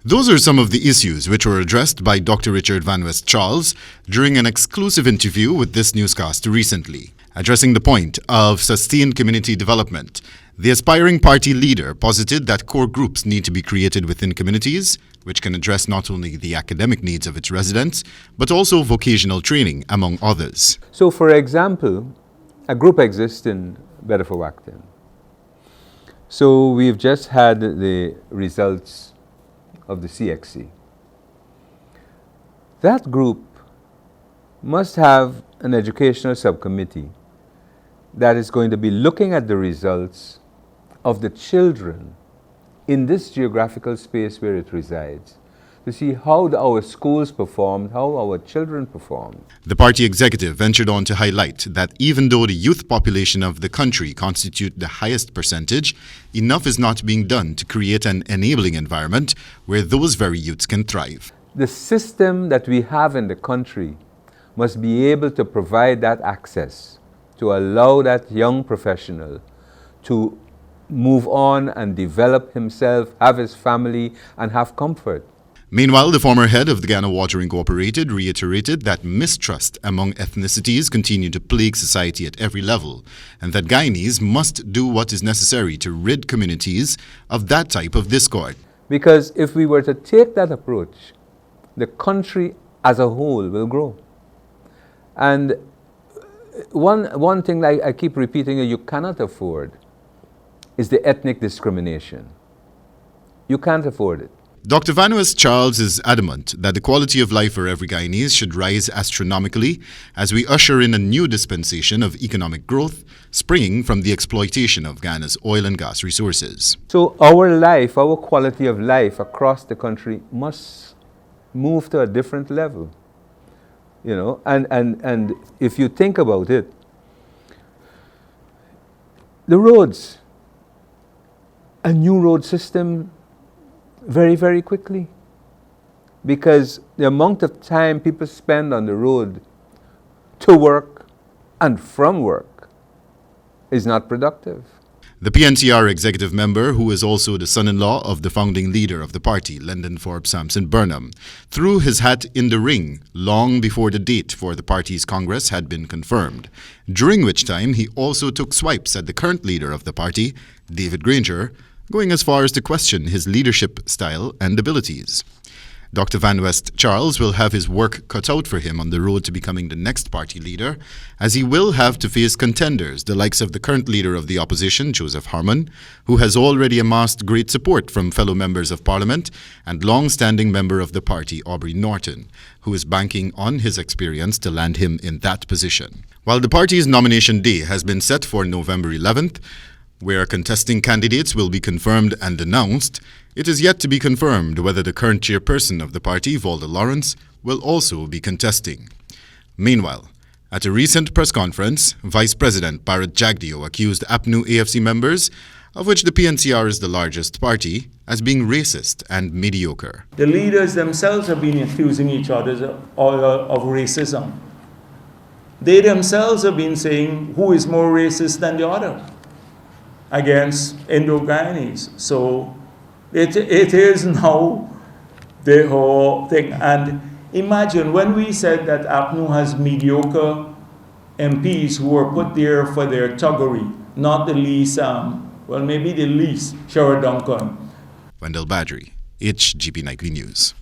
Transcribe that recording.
Those are some of the issues which were addressed by Dr. Richard Van West Charles during an exclusive interview with this newscast recently. Addressing the point of sustained community development, the aspiring party leader posited that core groups need to be created within communities, which can address not only the academic needs of its residents, but also vocational training, among others. So, for example, a group exists in Bedford-Wacton. So, we've just had the results of the CXC. That group must have an educational subcommittee that is going to be looking at the results of the children in this geographical space where it resides, to see how our schools performed, how our children performed. The party executive ventured on to highlight that even though the youth population of the country constitute the highest percentage, enough is not being done to create an enabling environment where those very youths can thrive. The system that we have in the country must be able to provide that access, to allow that young professional to move on and develop himself, have his family, and have comfort. Meanwhile, the former head of the Ghana Water Incorporated reiterated that mistrust among ethnicities continue to plague society at every level, and that Guyanese must do what is necessary to rid communities of that type of discord. Because if we were to take that approach, the country as a whole will grow. And one thing I keep repeating you cannot afford is the ethnic discrimination. You can't afford it. Dr. Van West Charles is adamant that the quality of life for every Guyanese should rise astronomically as we usher in a new dispensation of economic growth springing from the exploitation of Ghana's oil and gas resources. So our life, our quality of life across the country must move to a different level. You know, and if you think about it, the roads, a new road system very, very quickly, because the amount of time people spend on the road to work and from work is not productive. The PNTR executive member, who is also the son-in-law of the founding leader of the party, Lyndon Forbes Sampson Burnham, threw his hat in the ring long before the date for the party's Congress had been confirmed, during which time he also took swipes at the current leader of the party, David Granger, going as far as to question his leadership style and abilities. Dr. Van West Charles will have his work cut out for him on the road to becoming the next party leader, as he will have to face contenders, the likes of the current leader of the opposition, Joseph Harmon, who has already amassed great support from fellow members of parliament, and long-standing member of the party, Aubrey Norton, who is banking on his experience to land him in that position. While the party's nomination day has been set for November 11th, where contesting candidates will be confirmed and announced, it is yet to be confirmed whether the current chairperson of the party, Valda Lawrence, will also be contesting. Meanwhile, at a recent press conference, Vice President Barrett Jagdeo accused APNU AFC members, of which the PNCR is the largest party, as being racist and mediocre. The leaders themselves have been accusing each other of racism. They themselves have been saying who is more racist than the other against Indo-Guyanese. So it is now the whole thing. And imagine when we said that APNU has mediocre MPs who were put there for their thuggery, not the least, well, maybe the least, Shara Duncan. Wendell Badrie, HGP Nightly News.